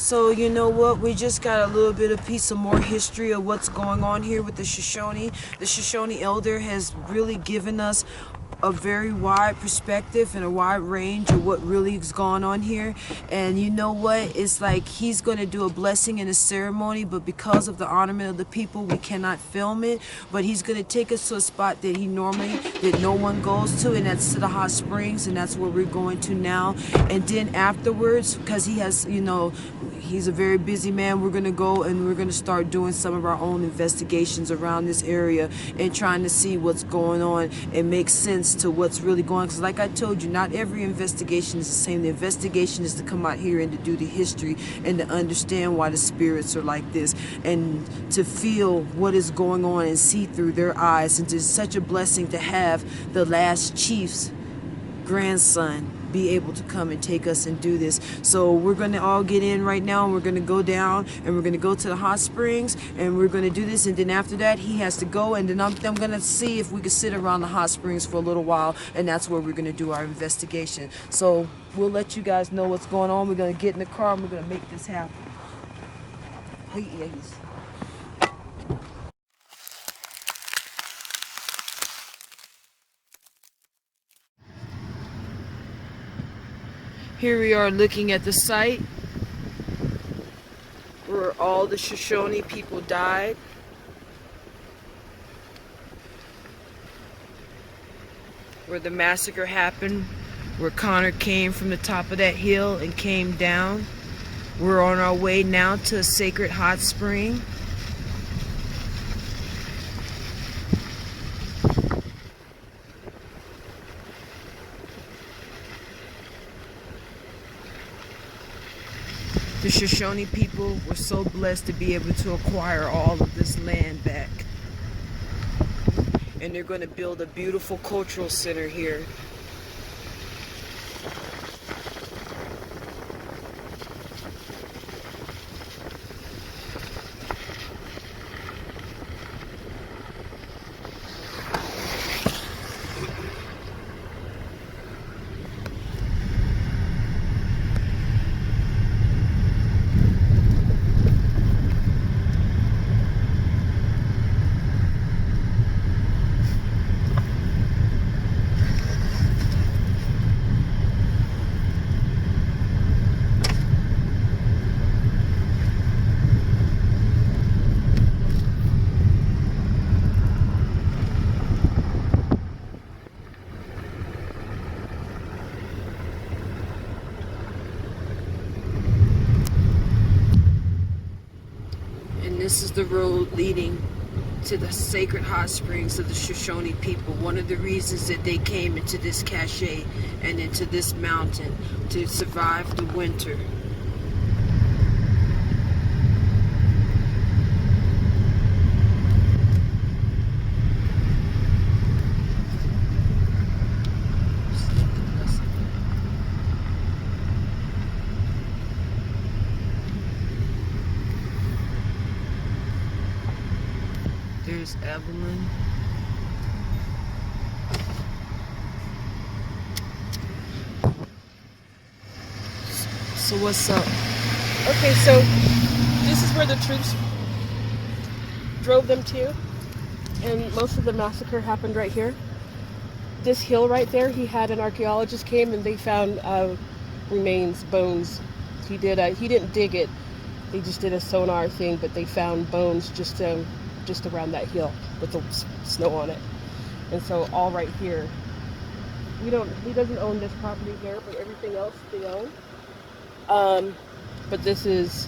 So you know what? We just got a little bit of piece of more history of what's going on here with the Shoshone. The Shoshone elder has really given us a very wide perspective and a wide range of what really is going on here. And you know what? It's like he's going to do a blessing in a ceremony, but because of the honorment of the people, we cannot film it. But he's going to take us to a spot that that no one goes to, and that's to the hot springs, and that's where we're going to now. And then afterwards, because he has, he's a very busy man, we're going to go and we're going to start doing some of our own investigations around this area and trying to see what's going on and make sense to what's really going on. Because like I told you, not every investigation is the same. The investigation is to come out here and to do the history and to understand why the spirits are like this and to feel what is going on and see through their eyes. And it's such a blessing to have the last chief's grandson be able to come and take us and do this. So we're going to all get in right now, and we're going to go down and we're going to go to the hot springs and we're going to do this. And then after that he has to go, and then I'm going to see if we can sit around the hot springs for a little while, and that's where we're going to do our investigation. So we'll let you guys know what's going on. We're going to get in the car and we're going to make this happen. Please. Here we are looking at the site where all the Shoshone people died. Where the massacre happened, where Connor came from the top of that hill and came down. We're on our way now to a sacred hot spring. The Shoshone people were so blessed to be able to acquire all of this land back. And they're going to build a beautiful cultural center here. This is the road leading to the sacred hot springs of the Shoshone people. One of the reasons that they came into this cache and into this mountain to survive the winter. There's Evelyn. So what's up? Okay, so this is where the troops drove them to, and most of the massacre happened right here. This hill right there, he had an archaeologist came and they found remains, bones. He didn't dig it. They just did a sonar thing, but they found bones just around that hill with the snow on it. And so all right here, he doesn't own this property there, but everything else they own. But this is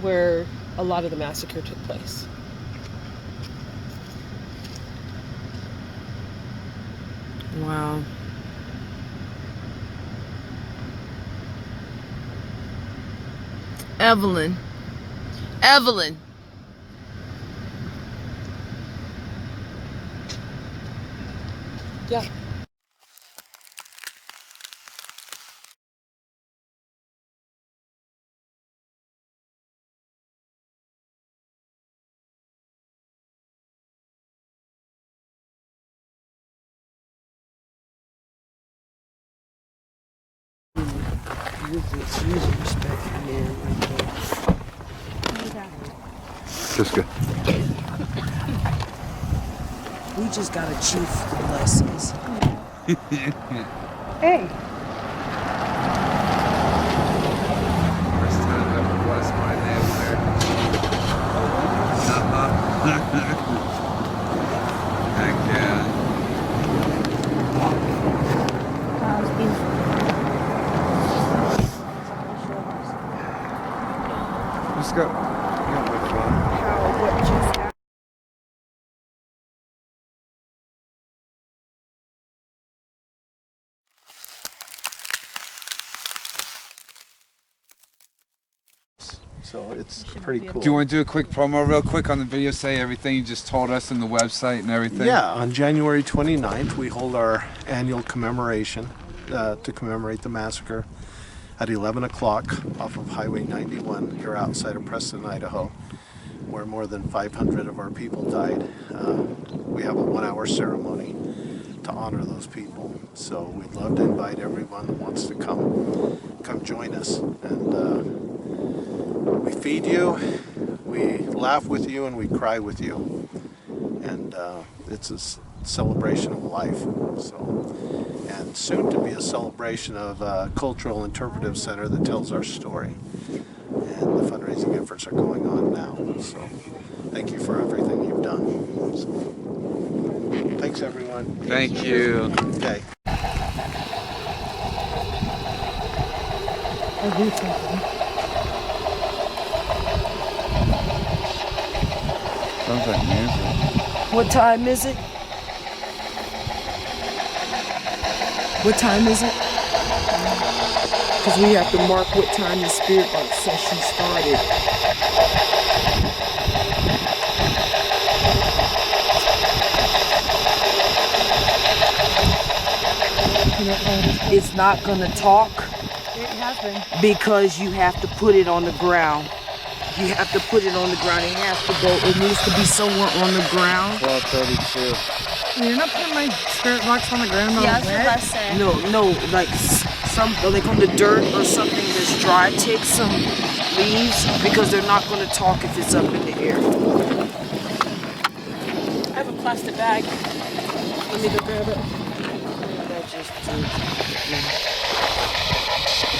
where a lot of the massacre took place. Wow. Evelyn. Yeah. Use respect, man. Jessica. We just got a chief to bless us. Hey. First time ever blessed my neighbor. Heck yeah. That was beautiful. Just go. Yeah, which one? What just happened? So it's pretty cool. Do you want to do a quick promo real quick on the video? Say everything you just told us and the website and everything? Yeah, on January 29th, we hold our annual commemoration to commemorate the massacre at 11 o'clock off of Highway 91 here outside of Preston, Idaho, where more than 500 of our people died. We have a 1-hour ceremony to honor those people. So we'd love to invite everyone that wants to come join us. And we feed you, we laugh with you, and we cry with you. And it's a celebration of life. So, and soon to be a celebration of a cultural interpretive center that tells our story. And the fundraising efforts are going on now. So thank you for everything you've done. So, thanks everyone. Thank you. Okay. Sounds like music. What time is it? What time is it? Because we have to mark what time the spirit box session started. It's not gonna talk. It has been. Because you have to put it on the ground. You have to put it on the ground. It has to go. It needs to be somewhere on the ground. 12:32. You're not putting my spirit box on the ground all Yeah, that's what I wet? said. No, like like on the dirt or something that's dry. Take some leaves because they're not going to talk if it's up in the air. I have a plastic bag. Let me go grab it.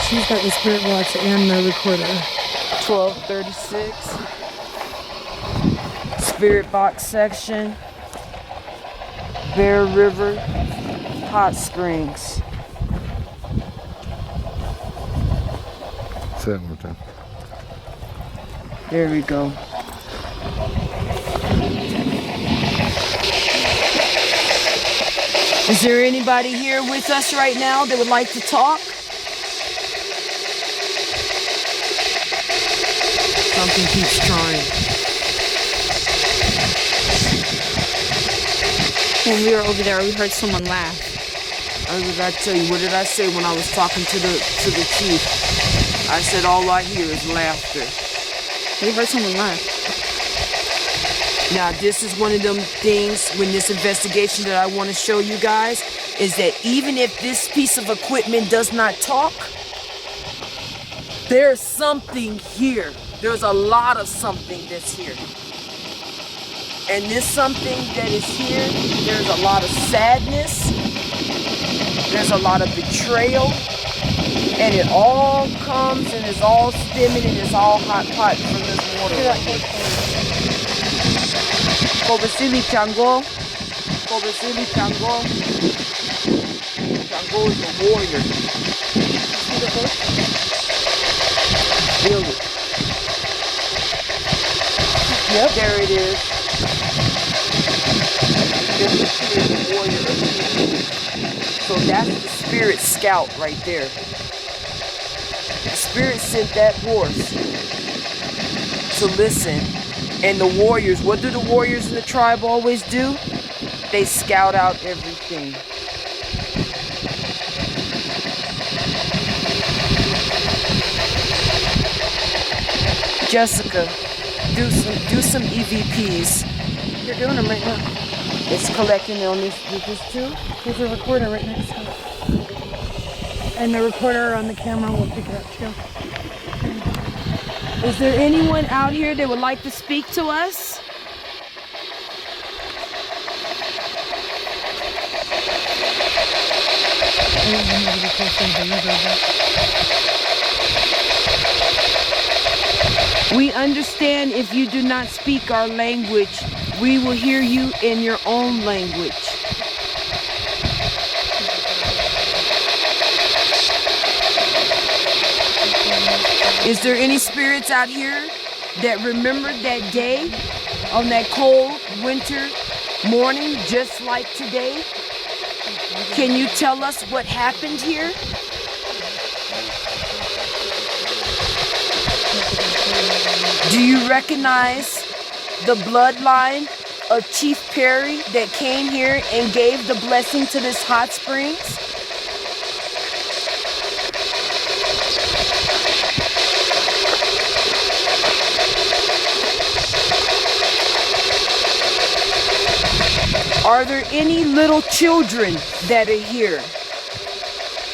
She's got the spirit box and the recorder. 12:36. Spirit box section. Bear River Hot Springs. Say it one more time. There we go. Is there anybody here with us right now that would like to talk? Something keeps trying. When we were over there, we heard someone laugh. What did I tell you? What did I say when I was talking to the chief? I said all I hear is laughter. We heard someone laugh. Now, this is one of them things when this investigation that I want to show you guys is that even if this piece of equipment does not talk, there's something here. There's a lot of something that's here. And this something that is here, there's a lot of sadness, there's a lot of betrayal, and it all comes and it's all stemming and it's all hot pot from this water right here. Kobesili Chango. Kobesili Chango. Chango is a warrior. Feel it. Yep, there it is. This is the warrior. So that's the spirit scout right there. The spirit sent that horse to listen. And the warriors, what do the warriors in the tribe always do? They scout out everything. Jessica, do some EVPs. You're doing them right now. It's collecting on this too. There's a recorder right next to it. And the recorder on the camera will pick it up too. Is there anyone out here that would like to speak to us? We understand if you do not speak our language, we will hear you in your own language. Is there any spirits out here that remembered that day on that cold winter morning just like today? Can you tell us what happened here? Do you recognize the bloodline of Chief Perry that came here and gave the blessing to this hot springs? Are there any little children that are here?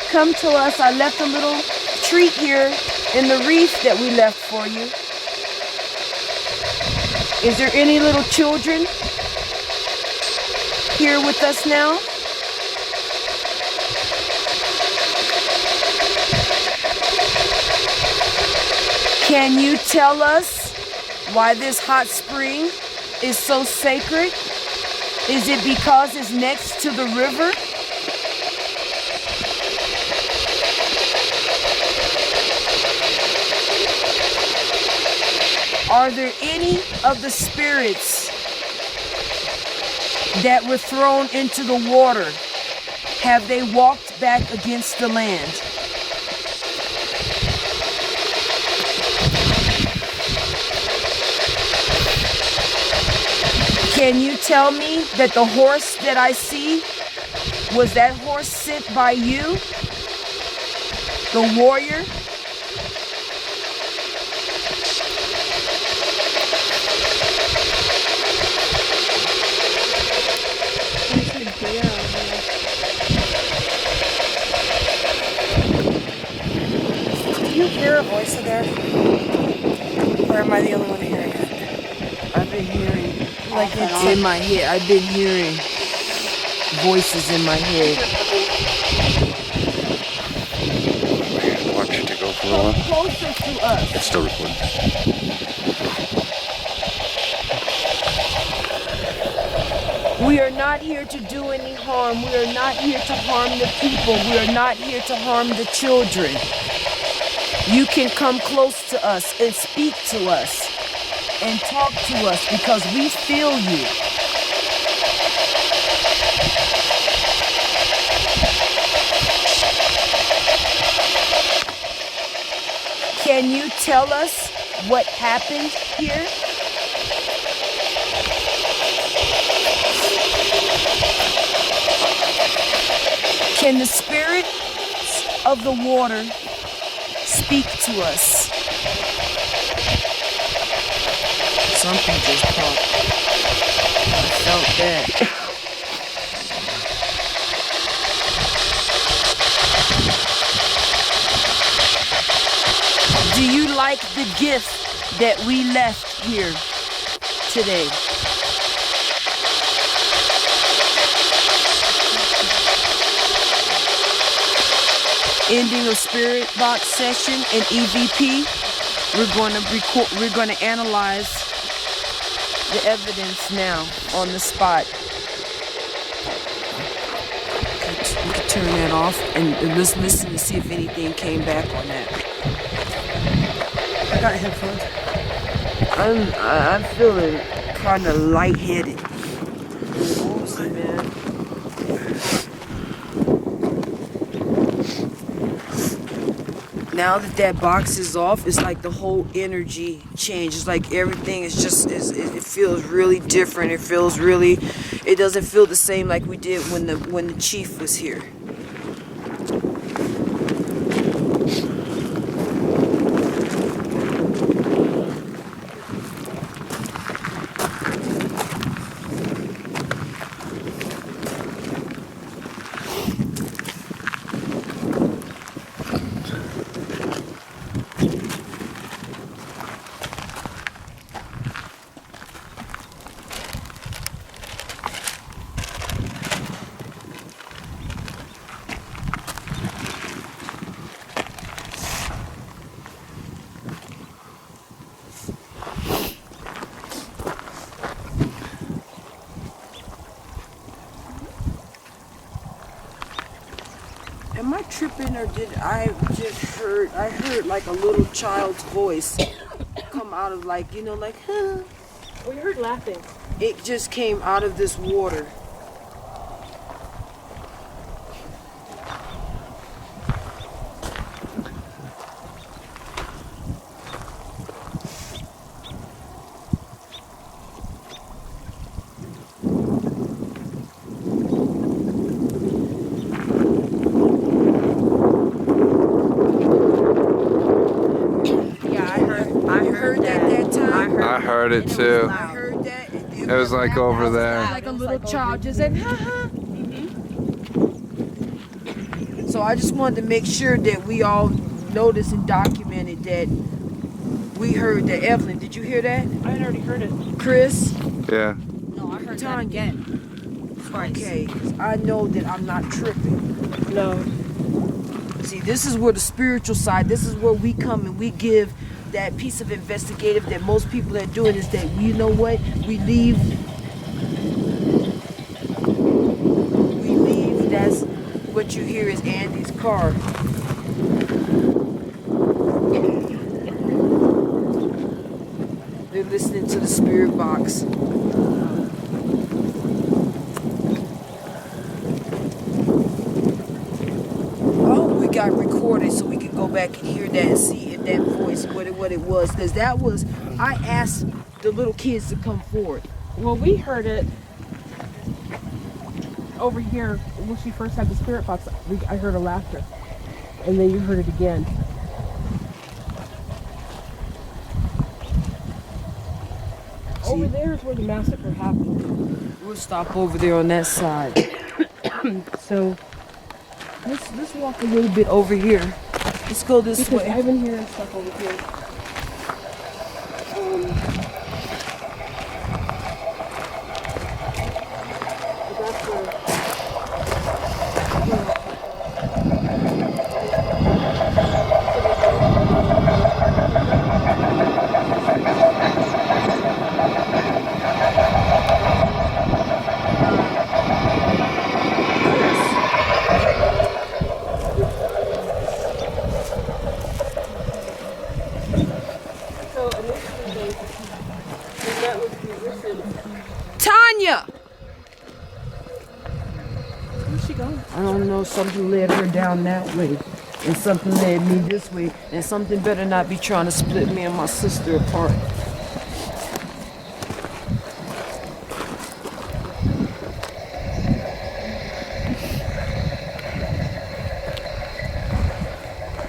Come to us. I left a little treat here in the wreath that we left for you. Is there any little children here with us now? Can you tell us why this hot spring is so sacred? Is it because it's next to the river? Are there any of the spirits that were thrown into the water? Have they walked back against the land? Can you tell me that the horse that I see, was that horse sent by you? The warrior? Do you hear a voice in there? Or am I the only one hearing it? I've been hearing, Like it's in my head, I've been hearing voices in my head. Want you to go for a while? Closer to us. It's still recording. We are not here to do any harm. We are not here to harm the people. We are not here to harm the children. You can come close to us and speak to us and talk to us because we feel you. Can you tell us what happened here? Can the spirit of the water speak to us? Something just popped. I felt that. Do you like the gift that we left here today? Ending of spirit box session and EVP. We're going to analyze the evidence now on the spot. We can turn that off and let's listen to see if anything came back on that. I got headphones. I'm feeling kind of lightheaded. Woozy, man. Now that that box is off, it's like the whole energy changes. Like everything is just, it feels really different. It feels really, it doesn't feel the same like we did when the chief was here. Am I tripping or did I just heard? I heard like a little child's voice come out of like, you know, like, huh. We heard laughing. It just came out of this water. I heard it too. I heard that. It was like over there. Like a little child just said, ha ha. So I just wanted to make sure that we all noticed and documented that we heard that. Evelyn, did you hear that? I had already heard it. Chris? Yeah. No, I heard that Tanya. again. Twice. Okay, I know that I'm not tripping. No. See, this is where the spiritual side, this is where we come and we give that piece of investigative that most people are doing is that, you know what, we leave, that's what you hear is Andy's car. They're listening to the spirit box. We got recorded so we could go back and hear that and see if that voice what it was, because that was, I asked the little kids to come forward. Well, we heard it over here when she first had the spirit box. I heard her laughter, and then you heard it again. Over there is where the massacre happened. We'll stop over there on that side. So, Let's walk a little bit over here. Let's go this because way. I've been hearing stuff over here. That's where. So initially they met with musicians. Tanya! Where's she going? I don't know, something led her down that way. And something led me this way. And something better not be trying to split me and my sister apart.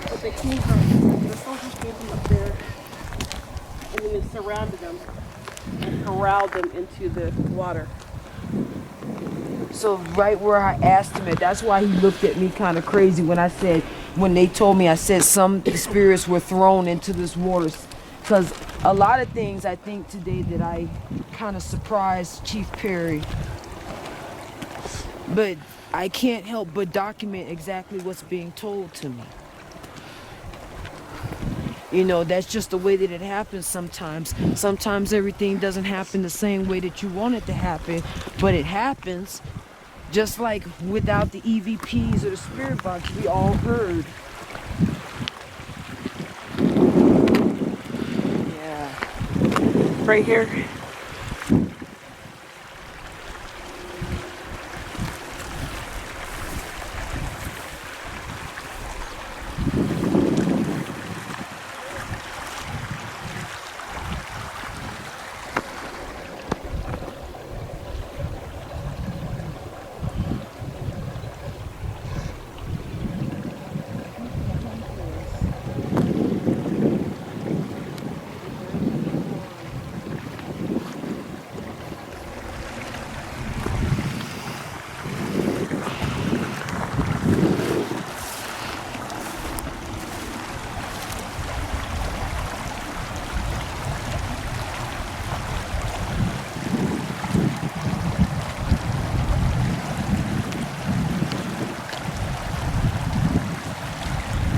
But they came from, the soldiers came from up there, and then it surrounded them and corralled them into the water. So right where I asked him at, that's why he looked at me kind of crazy when I said, when they told me, I said some spirits were thrown into this water. Because a lot of things I think today that I kind of surprised Chief Perry. But I can't help but document exactly what's being told to me. You know, that's just the way that it happens sometimes. Sometimes everything doesn't happen the same way that you want it to happen, but it happens. Just like without the EVPs or the spirit box, we all heard. Yeah. Right here.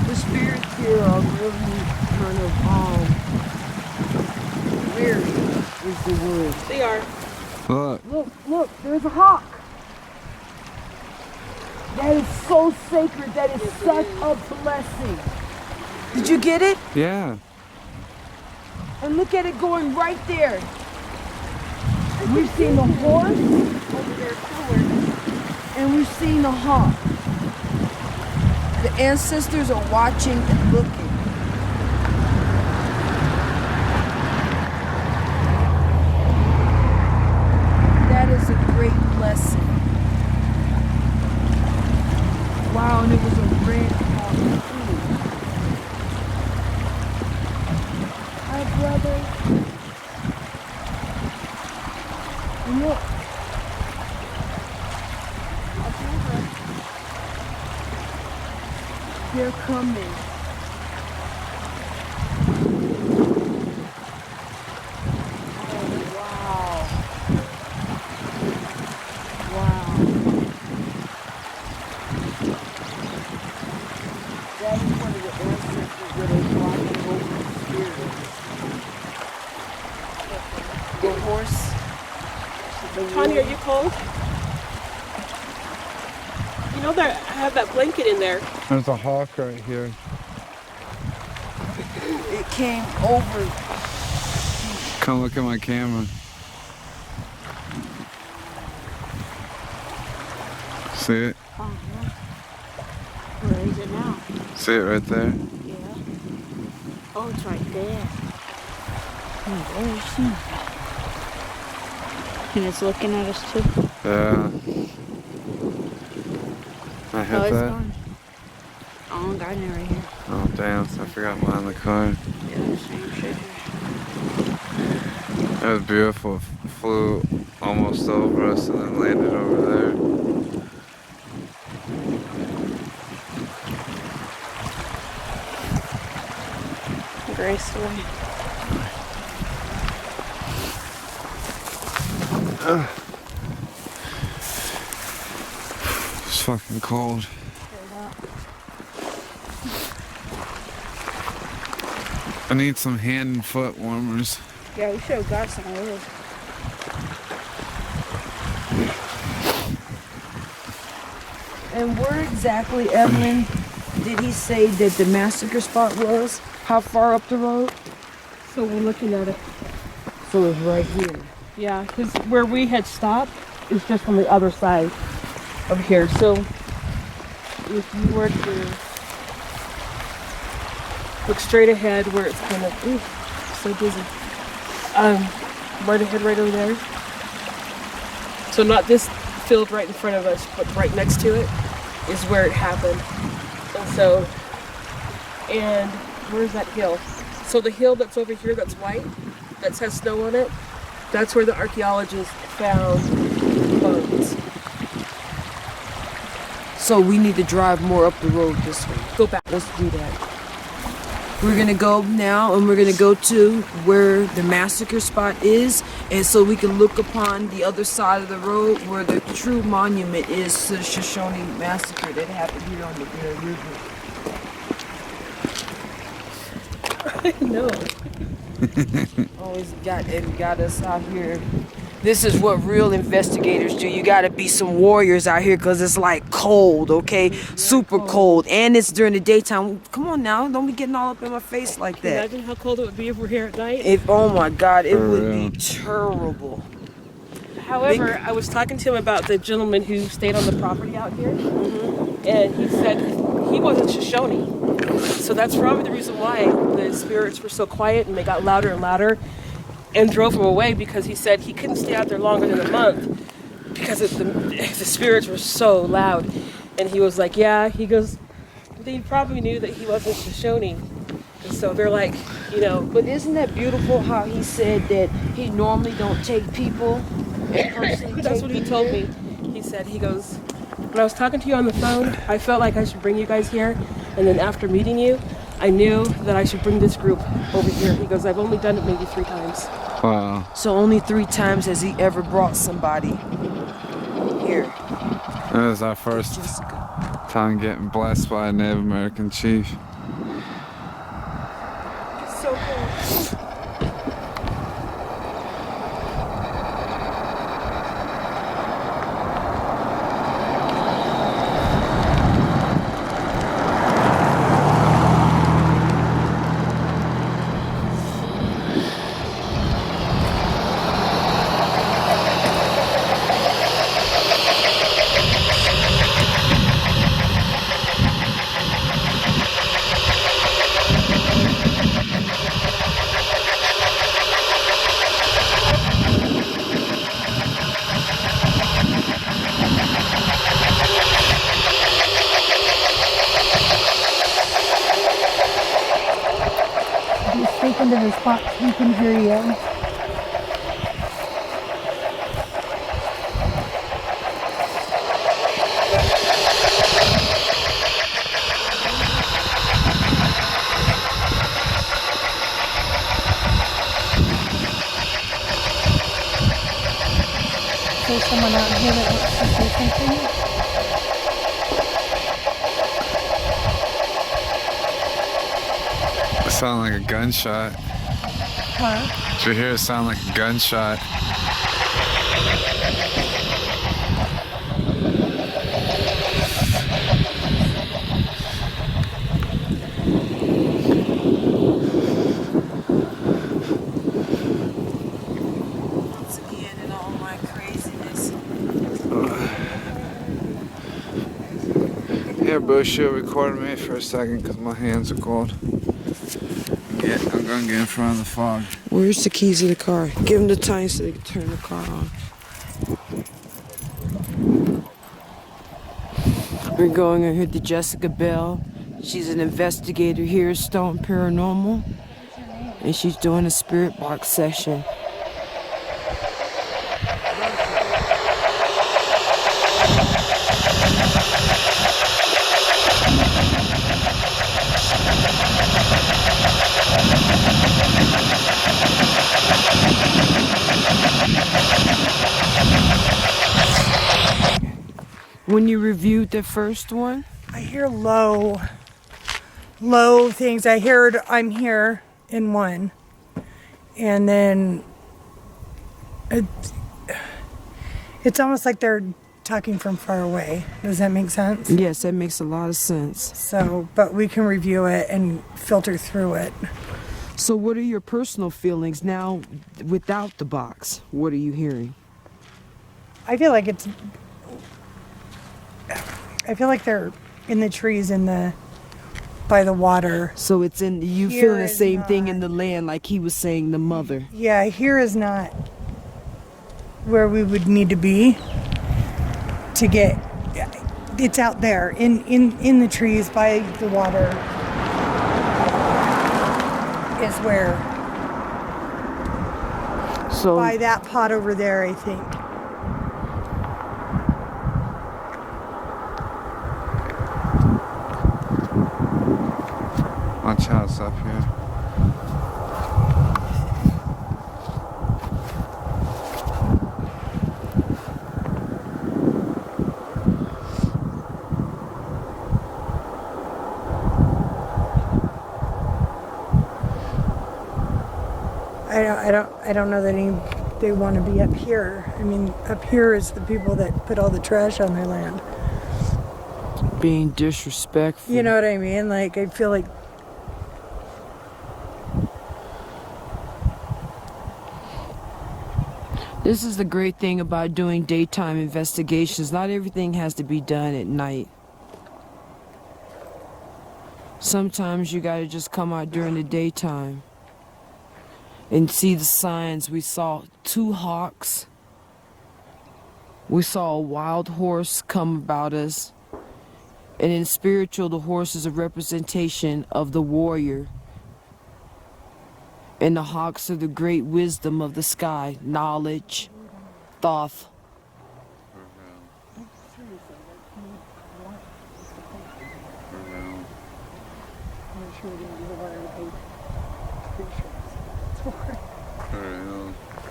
The spirits here are really kind of weird is the word. They are. Look. Look, there's a hawk. That is so sacred. That is such a blessing. Did you get it? Yeah. And look at it going right there. We've seen the horse over there forward, and we've seen the hawk. The ancestors are watching and looking. That is a great blessing. Wow, and it was a red hawk too. Hi, brother. And look. They're coming. Oh, wow. Wow. That is one of the ancestors where they brought the over spirit. The horse. Tanya, are you cold? You know that I have that blanket in there. There's a hawk right here. It came over. Come look at my camera. See it? Where is it now? See it right there? Yeah. Oh, it's right there. Oh, there's some. And it's looking at us too. Yeah. I hit Oh, it's that. gone. Oh, got it right here. Oh damn! I forgot mine in the car. Yeah, same shit. It was beautiful. Flew almost over us and then landed over there. Gracefully. It's fucking cold. I need some hand and foot warmers. Yeah, we should have got some of those. And where exactly, Evelyn, did he say that the massacre spot was? How far up the road? So we're looking at it. So it's right here. Yeah, because where we had stopped is just on the other side of here. So if you were to look straight ahead where it's kind of, ooh, so dizzy. Right ahead, right over there. So not this field right in front of us, but right next to it is where it happened. And where's that hill? So the hill that's over here that's white, that has snow on it, that's where the archaeologists found bones. So we need to drive more up the road this way. Go back. Let's do that. We're gonna go now and we're gonna go to where the massacre spot is, and so we can look upon the other side of the road where the true monument is to the Shoshone massacre that happened here on the Bear River. I know. Always got us out here. This is what real investigators do. You gotta be some warriors out here because it's like cold, okay? Super cold. And it's during the daytime. Come on now, don't be getting all up in my face like that. Imagine how cold it would be if we're here at night. Oh my God, it For would real. be terrible. However, I was talking to him about the gentleman who stayed on the property out here, and he said he wasn't Shoshone. So that's probably the reason why the spirits were so quiet and they got louder and louder and drove him away, because he said he couldn't stay out there longer than a month because the spirits were so loud. And he was like, yeah, he goes, they probably knew that he wasn't Shoshone. And so they're like, you know. But isn't that beautiful how he said that he normally don't take people in person? That's what he told me. He said, he goes, when I was talking to you on the phone, I felt like I should bring you guys here. And then after meeting you, I knew that I should bring this group over here. He goes, I've only done it maybe 3 times. Wow. So only 3 times has he ever brought somebody here. That was our first Jessica. time getting blessed by a Native American chief. It's so cool. into this box. We can hear you. There's someone out here that wants to say something. It sounded like a gunshot. Huh? Did you hear it sound like a gunshot? Once again, in all my craziness. Here, Bush, you recorded me for a second because my hands are cold. I'm gonna get in front of the fog. Where's the keys of the car? Give them the time so they can turn the car on. We're going ahead to Jessica Bell. She's an investigator here at Stone Paranormal. And she's doing a spirit box session. When you reviewed the first one? I hear low things. I'm here in one. And then it's almost like they're talking from far away. Does that make sense? Yes, that makes a lot of sense. So, but we can review it and filter through it. So what are your personal feelings now without the box? What are you hearing? I feel like they're in the trees by the water. So it's in, you Here feeling the is same thing not. in the land like he was saying, the mother. Yeah, here is not where we would need to be to get, it's out there in the trees by the water is where, So by that pot over there, I think. Watch out, it's up here. I don't know that they want to be up here. I mean, up here is the people that put all the trash on their land. being disrespectful. You know what I mean? Like, I feel like This is the great thing about doing daytime investigations. Not everything has to be done at night. Sometimes you gotta just come out during the daytime and see the signs. We saw 2 hawks. We saw a wild horse come about us. And in spiritual, the horse is a representation of the warrior. And the hawks are the great wisdom of the sky, knowledge, thought.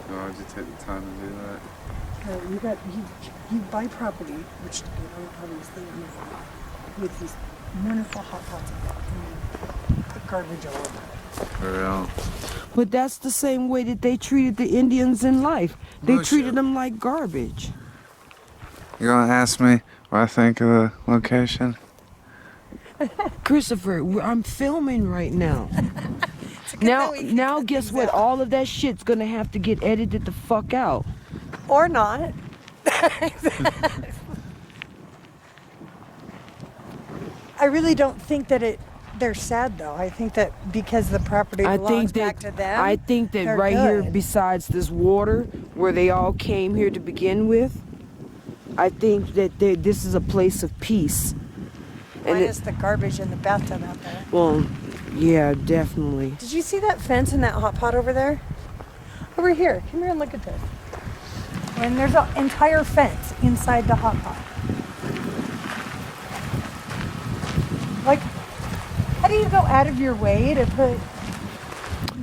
Why'd you take the time to do that? you buy property, which obviously you with these wonderful hot pots and put garbage all over. For real. But that's the same way that they treated the Indians in life. They Bullshit. treated them like garbage. You gonna ask me what I think of the location? Christopher, I'm filming right now. Now guess what? All of that shit's gonna have to get edited the fuck out. Or not. I really don't think that they're sad though. I think that because the property belongs back to them. I think that they're right here, good. besides this water, where they all came here to begin with, I think that this is a place of peace. Minus the garbage in the bathtub out there. Well, yeah, definitely. Did you see that fence in that hot pot over there? Over here. Come here and look at this. And there's an entire fence inside the hot pot. Like, how do you go out of your way to put...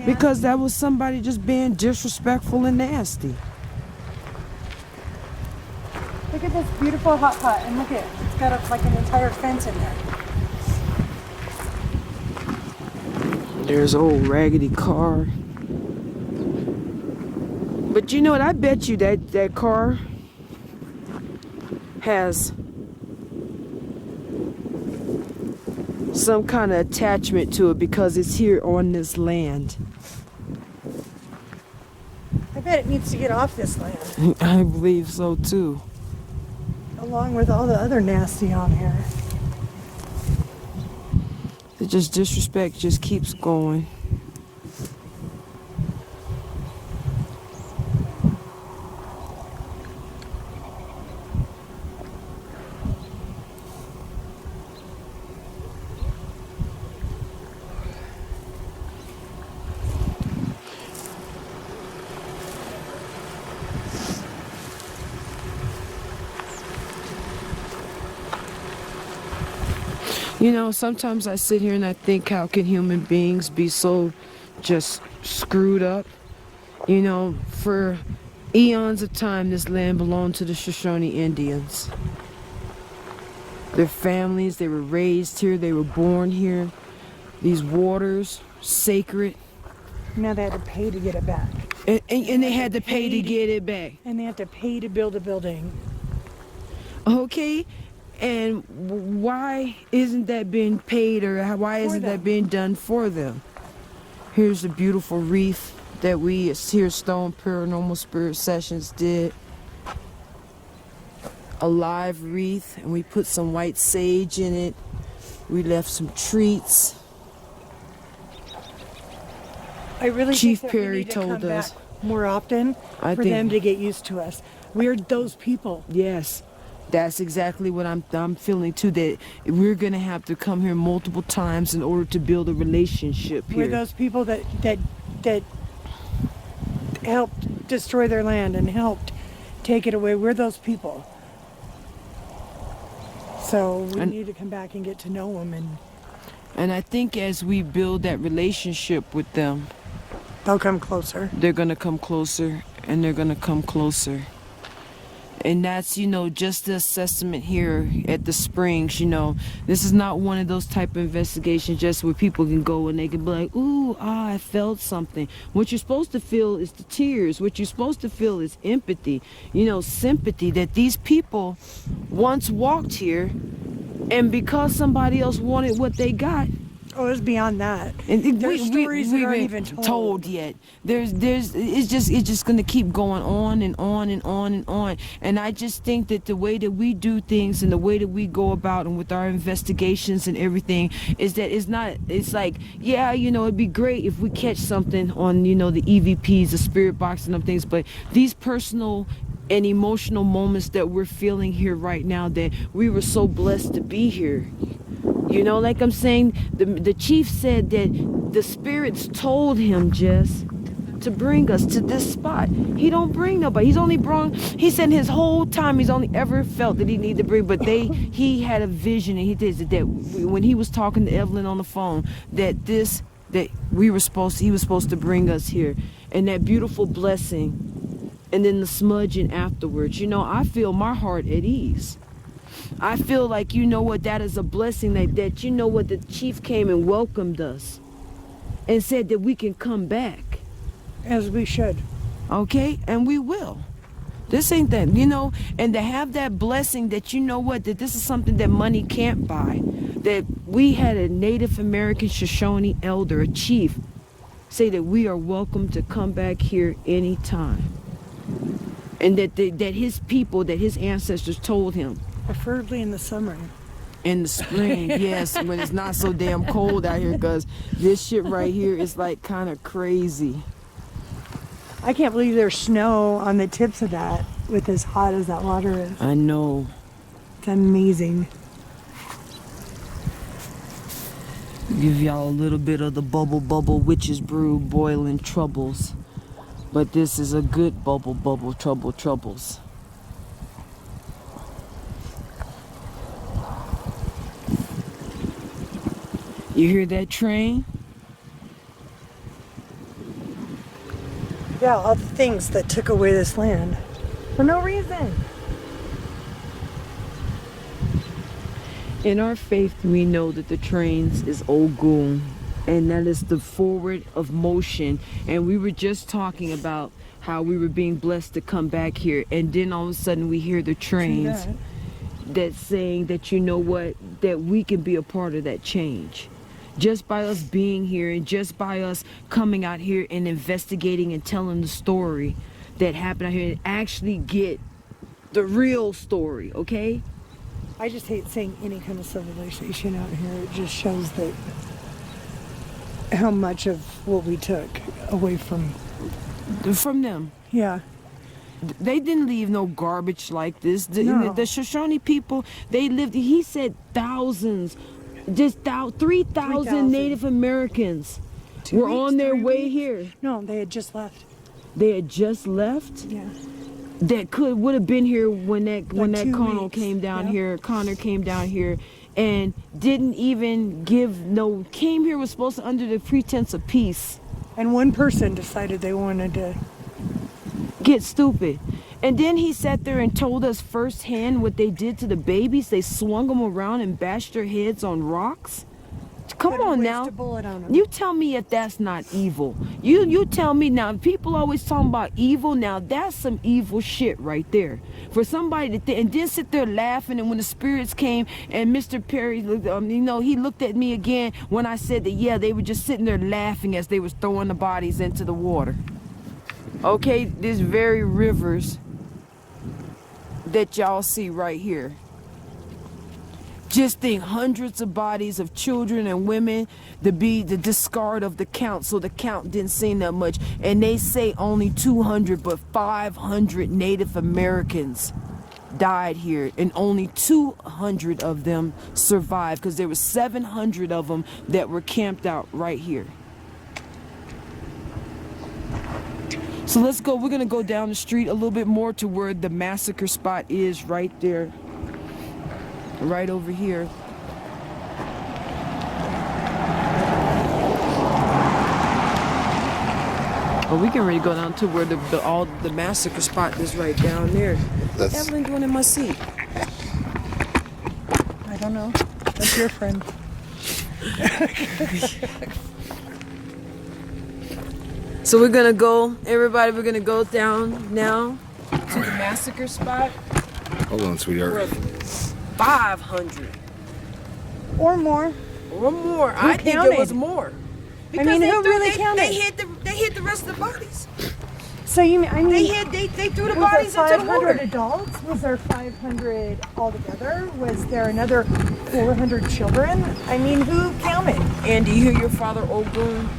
Because that was somebody just being disrespectful and nasty. Look at this beautiful hot pot, and look at it. It's got like an entire fence in there. There's an old raggedy car. But you know what? I bet you that car has some kind of attachment to it because it's here on this land. I bet it needs to get off this land. I believe so too. Along with all the other nasty on here. The just disrespect just keeps going. You know, sometimes I sit here and I think, how can human beings be so just screwed up? You know, for eons of time, this land belonged to the Shoshone Indians. Their families, they were raised here, they were born here. These waters, sacred. Now they had to pay to get it back. And they had to pay to get it back. And they had to pay to build a building. Okay? And why isn't that being paid, or why isn't that being done for them? Here's a beautiful wreath that we here Stone Paranormal Spirit Sessions did. A live wreath, and we put some white sage in it. We left some treats. I really Chief think that Perry we need to told come us. back more often I for think- them to get used to us. We're those people. Yes, that's exactly what I'm feeling too. That we're gonna have to come here multiple times in order to build a relationship here. We're those people that helped destroy their land and helped take it away. We're those people. So we need to come back and get to know them, And I think as we build that relationship with them, they'll come closer. they're gonna come closer, and they're gonna come closer. And that's, you know, just the assessment here at the Springs. You know, this is not one of those type of investigations just where people can go and they can be like, ooh, I felt something. What you're supposed to feel is the tears. What you're supposed to feel is empathy, you know, sympathy, that these people once walked here, and because somebody else wanted what they got. Oh, it's beyond that. And There's stories that aren't even told yet. It's just gonna keep going on and on and on and on. And I just think that the way that we do things and the way that we go about and with our investigations and everything is that it's like, yeah, you know, it'd be great if we catch something on, you know, the EVPs, the spirit box and them things, but these personal and emotional moments that we're feeling here right now, that we were so blessed to be here. You know, like I'm saying, the chief said that the spirits told him, Jess, to bring us to this spot. He don't bring nobody. He said his whole time he's only ever felt that he needed to bring, but he had a vision, and he did that when he was talking to Evelyn on the phone, that he was supposed to bring us here, and that beautiful blessing, and then the smudging afterwards. You know, I feel my heart at ease. I feel like, you know what, that is a blessing that you know what, the chief came and welcomed us and said that we can come back. As we should. Okay? And we will. This ain't that, you know, and to have that blessing that, you know what, that this is something that money can't buy. That we had a Native American Shoshone elder, a chief, say that we are welcome to come back here anytime. And that his people, that his ancestors told him, Preferably in the summer. in the spring, yes, when it's not so damn cold out here, because this shit right here is like kind of crazy. I can't believe there's snow on the tips of that with as hot as that water is. I know. It's amazing. Give y'all a little bit of the bubble witch's brew boiling troubles. But this is a good bubble troubles. You hear that train? Yeah, all the things that took away this land for no reason. In our faith, we know that the trains is Ogun, and that is the forward of motion. And we were just talking about how we were being blessed to come back here, and then all of a sudden we hear the trains that's saying that, you know what, that we can be a part of that change. Just by us being here and just by us coming out here and investigating and telling the story that happened out here and actually get the real story, okay? I just hate seeing any kind of civilization out here. It just shows that how much of what we took away from them. Yeah. They didn't leave no garbage like this. No. The Shoshone people, they lived, he said thousands, just 3,000 Native Americans were on their way here. No, they had just left. They had just left? Yeah. That would have been here when that Connor came down Yep. here. Connor came down here and didn't even came here, was supposed to under the pretense of peace. And one person decided they wanted to Get stupid. And then he sat there and told us firsthand what they did to the babies. They swung them around and bashed their heads on rocks. Come Couldn't on waste now. a bullet on 'em. You tell me if that's not evil. You tell me now. People always talking about evil. Now that's some evil shit right there. For somebody to and then sit there laughing, and when the spirits came and Mr. Perry, he looked at me again when I said that, yeah, they were just sitting there laughing as they was throwing the bodies into the water. Okay, these very rivers that y'all see right here. Just think, hundreds of bodies of children and women to be the discard of the count, so the count didn't seem that much. And they say only 200, but 500 Native Americans died here, and only 200 of them survived, because there were 700 of them that were camped out right here. So let's go. We're gonna go down the street a little bit more to where the massacre spot is, right there. Right over here. Oh, we can really go down to where the massacre spot is right down there. What's Evelyn doing in my seat? I don't know. That's your friend. So we're gonna go, everybody, we're gonna go down now to the massacre spot. Hold on, sweetheart. 500 Or more. or more. Who I think counted? it was more. I mean, they who threw- really they, counted? They hid the rest of the bodies. So you mean, I mean, They threw the was bodies there into the 500 water. adults? Was there 500 altogether? Was there another 400 children? I mean, who counted? Andy, you hear your father Ogun?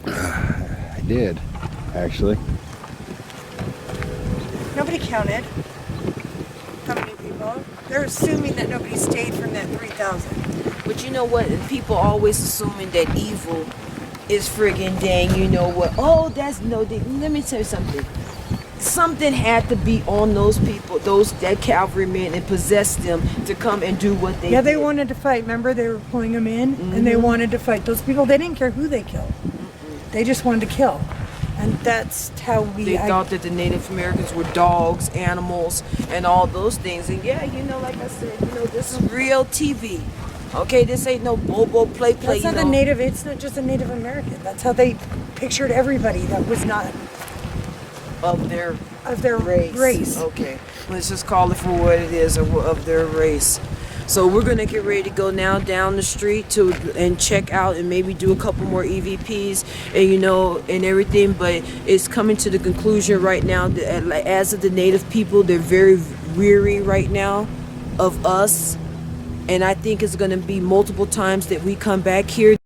I did, actually. Nobody counted. How many people? They're assuming that nobody stayed from that 3,000. But you know what? People always assuming that evil is friggin' dang, you know what? Oh, that's no. Let me tell you something. Something had to be on those people, that cavalrymen, and possess them to come and do what they Yeah, did. they wanted to fight. Remember, they were pulling them in, and they wanted to fight those people. They didn't care who they killed. They just wanted to kill, and that's how we. They thought that the Native Americans were dogs, animals, and all those things. And yeah, like I said, this is real TV. Okay, this ain't no bobo play. That's not the Native. It's not just a Native American. That's how they pictured everybody that was not of their race. Okay, let's just call it for what it is, of their race. So we're gonna get ready to go now down the street and check out and maybe do a couple more EVPs and everything. But it's coming to the conclusion right now that as of the Native people, they're very weary right now of us, and I think it's gonna be multiple times that we come back here.